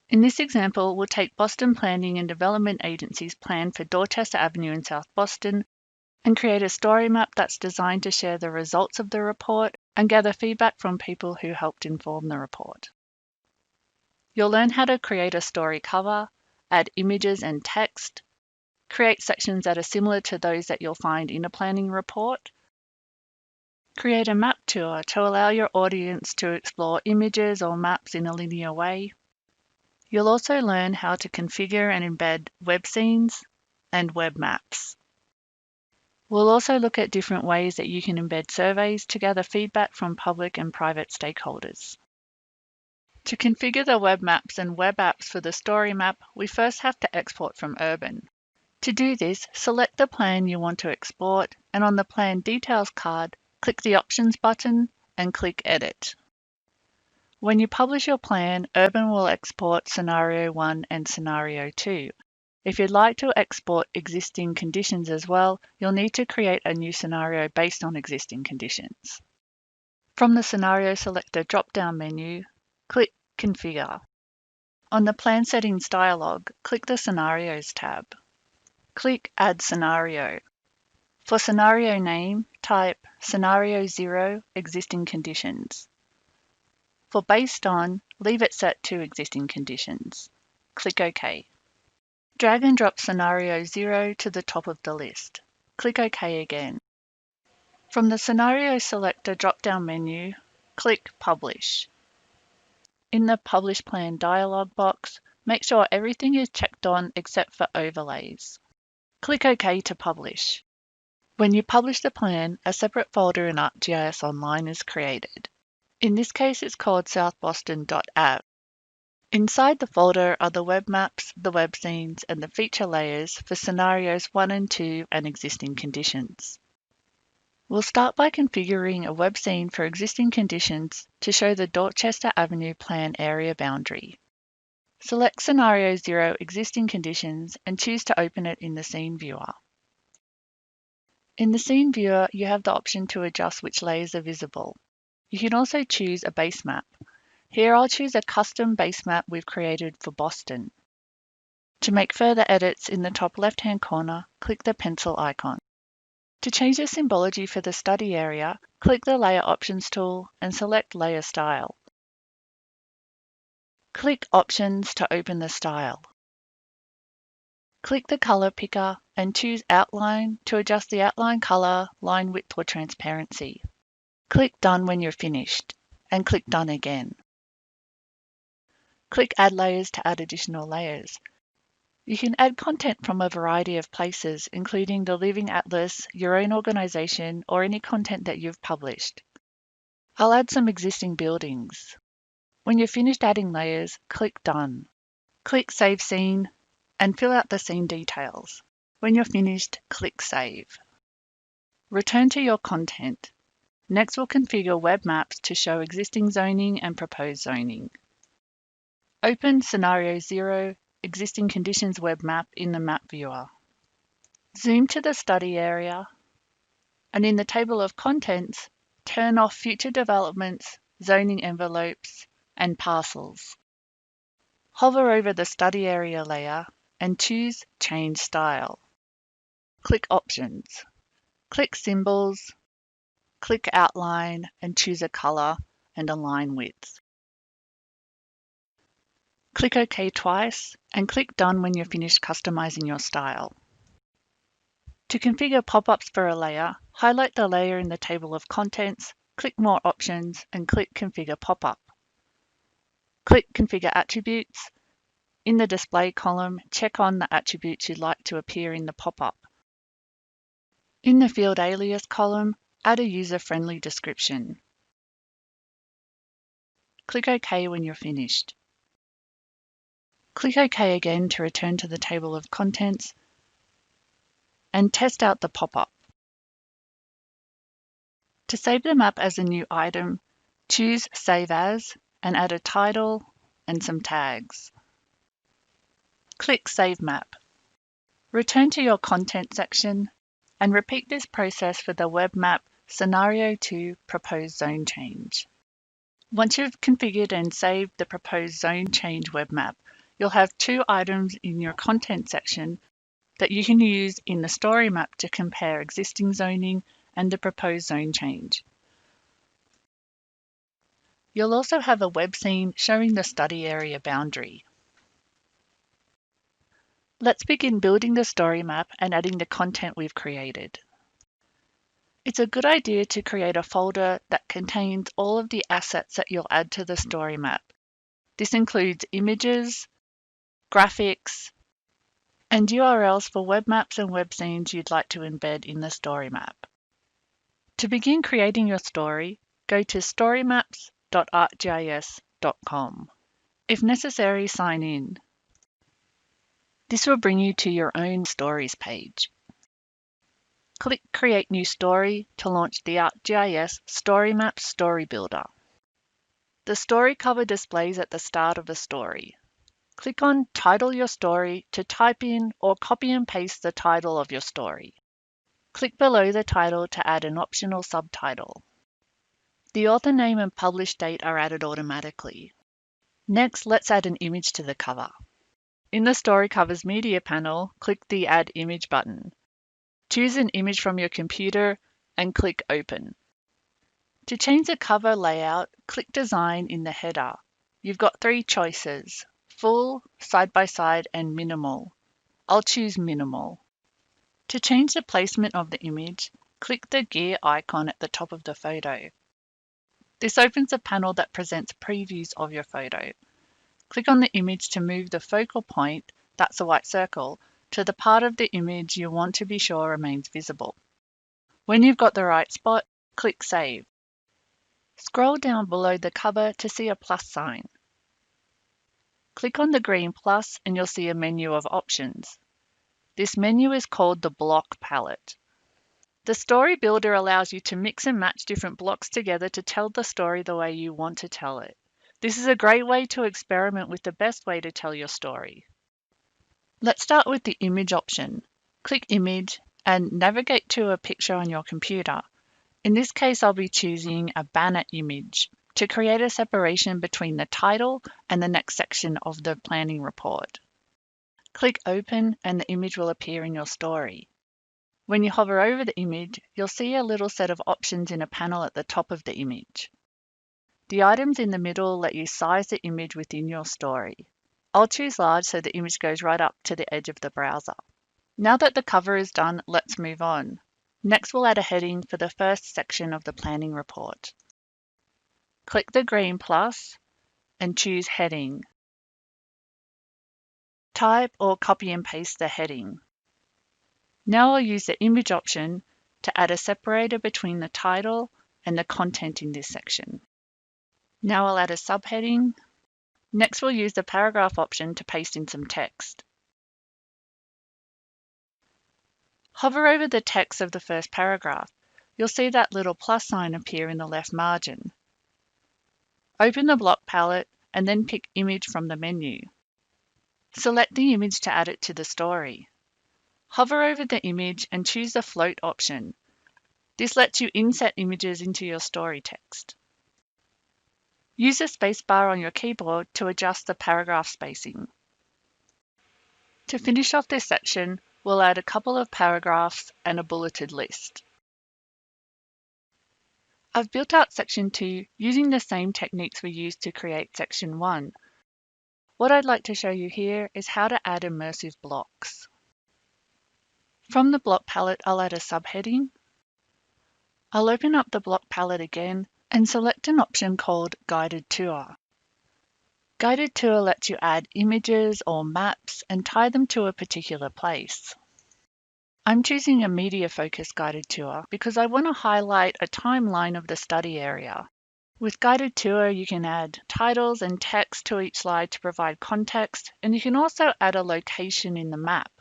In this example, we'll take Boston Planning and Development Agency's plan for Dorchester Avenue in South Boston and create a story map that's designed to share the results of the report and gather feedback from people who helped inform the report. You'll learn how to create a story cover, add images and text, create sections that are similar to those that you'll find in a planning report, create a map tour to allow your audience to explore images or maps in a linear way. You'll also learn how to configure and embed web scenes and web maps. We'll also look at different ways that you can embed surveys to gather feedback from public and private stakeholders. To configure the web maps and web apps for the story map, we first have to export from Urban. To do this, select the plan you want to export, and on the Plan Details card, click the Options button and click Edit. When you publish your plan, Urban will export Scenario 1 and Scenario 2. If you'd like to export existing conditions as well, you'll need to create a new scenario based on existing conditions. From the Scenario Selector drop-down menu, click Configure. On the Plan Settings dialog, click the Scenarios tab. Click Add Scenario. For scenario name, type Scenario 0 Existing Conditions. For Based On, leave it set to Existing Conditions. Click OK. Drag and drop Scenario 0 to the top of the list. Click OK again. From the Scenario Selector drop-down menu, click Publish. In the Publish Plan dialog box, make sure everything is checked on except for overlays. Click OK to publish. When you publish the plan, a separate folder in ArcGIS Online is created. In this case, it's called southboston.app. Inside the folder are the web maps, the web scenes, and the feature layers for scenarios 1 and 2 and existing conditions. We'll start by configuring a web scene for existing conditions to show the Dorchester Avenue plan area boundary. Select Scenario 0 Existing Conditions and choose to open it in the Scene Viewer. In the Scene Viewer, you have the option to adjust which layers are visible. You can also choose a base map. Here I'll choose a custom base map we've created for Boston. To make further edits, in the top left-hand corner, click the pencil icon. To change the symbology for the study area, click the Layer Options tool and select Layer Style. Click Options to open the style. Click the color picker and choose Outline to adjust the outline color, line width or transparency. Click Done when you're finished and click Done again. Click Add Layers to add additional layers. You can add content from a variety of places, including the Living Atlas, your own organization, or any content that you've published. I'll add some existing buildings. When you're finished adding layers, click Done. Click Save Scene and fill out the scene details. When you're finished, click Save. Return to your content. Next, we'll configure web maps to show existing zoning and proposed zoning. Open Scenario 0 Existing Conditions web map in the Map Viewer. Zoom to the study area, and in the table of contents, turn off Future Developments, Zoning Envelopes, and Parcels. Hover over the study area layer and choose Change Style. Click Options. Click Symbols, click Outline and choose a color and a line width. Click OK twice and click Done when you're finished customizing your style. To configure pop-ups for a layer, highlight the layer in the table of contents, click More Options and click Configure Pop-up. Click Configure Attributes. In the Display column, check on the attributes you'd like to appear in the pop-up. In the Field Alias column, add a user-friendly description. Click OK when you're finished. Click OK again to return to the table of contents and test out the pop-up. To save the map as a new item, choose Save As and add a title and some tags. Click Save Map. Return to your Content section and repeat this process for the web map Scenario 2 Proposed Zone Change. Once you've configured and saved the proposed zone change web map, you'll have two items in your content section that you can use in the StoryMap to compare existing zoning and the proposed zone change. You'll also have a web scene showing the study area boundary. Let's begin building the StoryMap and adding the content we've created. It's a good idea to create a folder that contains all of the assets that you'll add to the StoryMap. This includes images, graphics, and URLs for web maps and web scenes you'd like to embed in the StoryMap. To begin creating your story, go to storymaps.arcgis.com. If necessary, sign in. This will bring you to your own stories page. Click Create New Story to launch the ArcGIS StoryMaps Story Builder. The story cover displays at the start of a story. Click on Title Your Story to type in or copy and paste the title of your story. Click below the title to add an optional subtitle. The author name and publish date are added automatically. Next, let's add an image to the cover. In the Story Covers Media panel, click the Add Image button. Choose an image from your computer and click Open. To change the cover layout, click Design in the header. You've got three choices: full, side-by-side, and minimal. I'll choose minimal. To change the placement of the image, click the gear icon at the top of the photo. This opens a panel that presents previews of your photo. Click on the image to move the focal point, that's a white circle, to the part of the image you want to be sure remains visible. When you've got the right spot, click Save. Scroll down below the cover to see a plus sign. Click on the green plus and you'll see a menu of options. This menu is called the block palette. The Story Builder allows you to mix and match different blocks together to tell the story the way you want to tell it. This is a great way to experiment with the best way to tell your story. Let's start with the image option. Click Image and navigate to a picture on your computer. In this case, I'll be choosing a banner image to create a separation between the title and the next section of the planning report. Click Open and the image will appear in your story. When you hover over the image, you'll see a little set of options in a panel at the top of the image. The items in the middle let you size the image within your story. I'll choose large so the image goes right up to the edge of the browser. Now that the cover is done, let's move on. Next, we'll add a heading for the first section of the planning report. Click the green plus and choose Heading. Type or copy and paste the heading. Now I'll use the image option to add a separator between the title and the content in this section. Now I'll add a subheading. Next, we'll use the paragraph option to paste in some text. Hover over the text of the first paragraph. You'll see that little plus sign appear in the left margin. Open the block palette and then pick Image from the menu. Select the image to add it to the story. Hover over the image and choose the Float option. This lets you inset images into your story text. Use the spacebar on your keyboard to adjust the paragraph spacing. To finish off this section, we'll add a couple of paragraphs and a bulleted list. I've built out section 2 using the same techniques we used to create section 1. What I'd like to show you here is how to add immersive blocks. From the block palette, I'll add a subheading. I'll open up the block palette again and select an option called Guided Tour. Guided Tour lets you add images or maps and tie them to a particular place. I'm choosing a media-focused guided tour because I want to highlight a timeline of the study area. With Guided Tour, you can add titles and text to each slide to provide context, and you can also add a location in the map.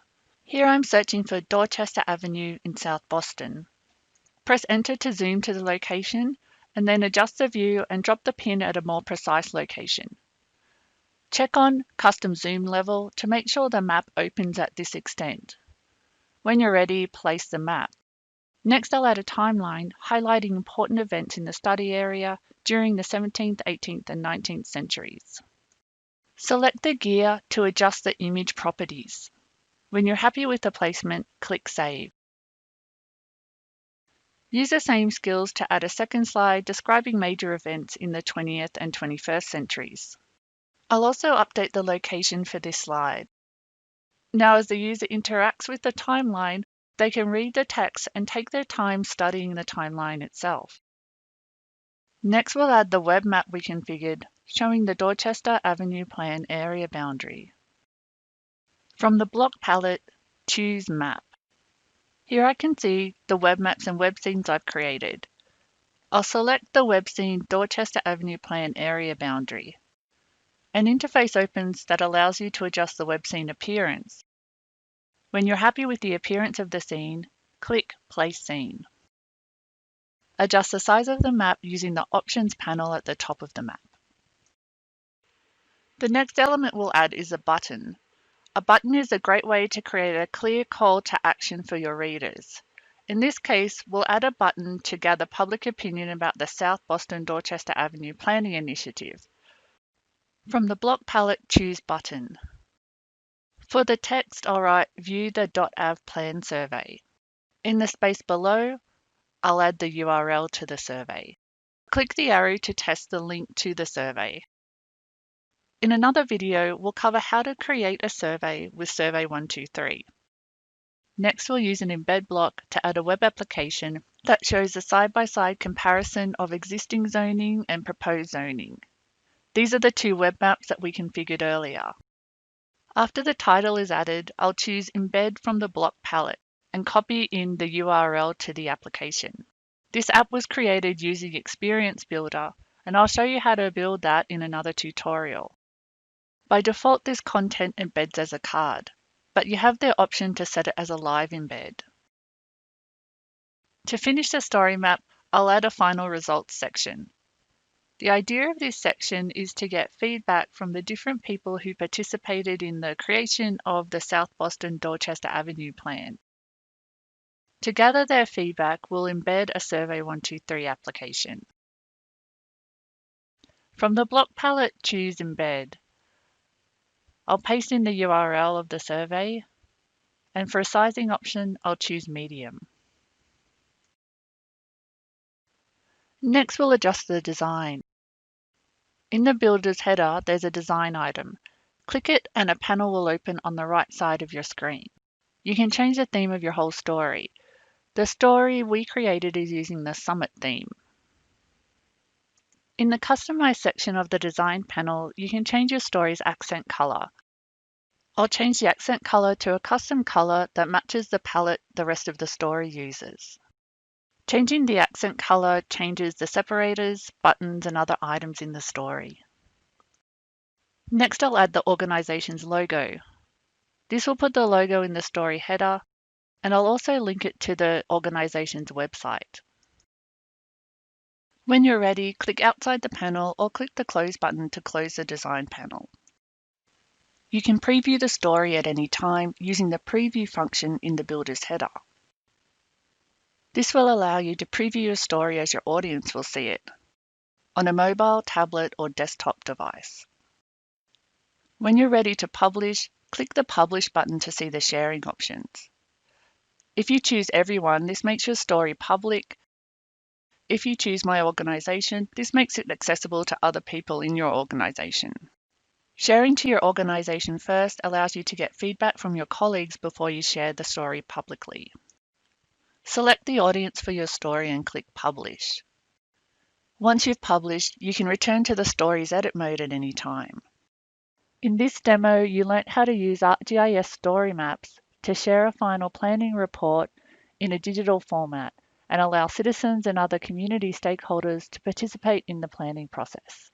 Here I'm searching for Dorchester Avenue in South Boston. Press Enter to zoom to the location, and then adjust the view and drop the pin at a more precise location. Check on Custom Zoom Level to make sure the map opens at this extent. When you're ready, place the map. Next, I'll add a timeline highlighting important events in the study area during the 17th, 18th, and 19th centuries. Select the gear to adjust the image properties. When you're happy with the placement, click Save. Use the same skills to add a second slide describing major events in the 20th and 21st centuries. I'll also update the location for this slide. Now, as the user interacts with the timeline, they can read the text and take their time studying the timeline itself. Next, we'll add the web map we configured, showing the Dorchester Avenue Plan area boundary. From the block palette, choose Map. Here I can see the web maps and web scenes I've created. I'll select the web scene Dorchester Avenue Plan area boundary. An interface opens that allows you to adjust the web scene appearance. When you're happy with the appearance of the scene, click Place Scene. Adjust the size of the map using the Options panel at the top of the map. The next element we'll add is a button. A button is a great way to create a clear call to action for your readers. In this case, we'll add a button to gather public opinion about the South Boston Dorchester Avenue Planning Initiative. From the block palette, choose Button. For the text, I'll write View the .av plan survey. In the space below, I'll add the URL to the survey. Click the arrow to test the link to the survey. In another video, we'll cover how to create a survey with Survey 123. Next, we'll use an embed block to add a web application that shows a side-by-side comparison of existing zoning and proposed zoning. These are the two web maps that we configured earlier. After the title is added, I'll choose Embed from the block palette and copy in the URL to the application. This app was created using Experience Builder, and I'll show you how to build that in another tutorial. By default, this content embeds as a card, but you have the option to set it as a live embed. To finish the story map, I'll add a final results section. The idea of this section is to get feedback from the different people who participated in the creation of the South Boston Dorchester Avenue plan. To gather their feedback, we'll embed a Survey 123 application. From the block palette, choose Embed. I'll paste in the URL of the survey, and for a sizing option, I'll choose Medium. Next, we'll adjust the design. In the Builder's header, there's a design item. Click it and a panel will open on the right side of your screen. You can change the theme of your whole story. The story we created is using the Summit theme. In the Customize section of the Design panel, you can change your story's accent color. I'll change the accent color to a custom color that matches the palette the rest of the story uses. Changing the accent color changes the separators, buttons, and other items in the story. Next, I'll add the organization's logo. This will put the logo in the story header, and I'll also link it to the organization's website. When you're ready, click outside the panel or click the Close button to close the design panel. You can preview the story at any time using the Preview function in the Builder's header. This will allow you to preview your story as your audience will see it, on a mobile, tablet, or desktop device. When you're ready to publish, click the Publish button to see the sharing options. If you choose Everyone, this makes your story public. If you choose My Organization, this makes it accessible to other people in your organization. Sharing to your organization first allows you to get feedback from your colleagues before you share the story publicly. Select the audience for your story and click Publish. Once you've published, you can return to the story's edit mode at any time. In this demo, you learnt how to use ArcGIS StoryMaps to share a final planning report in a digital format and allow citizens and other community stakeholders to participate in the planning process.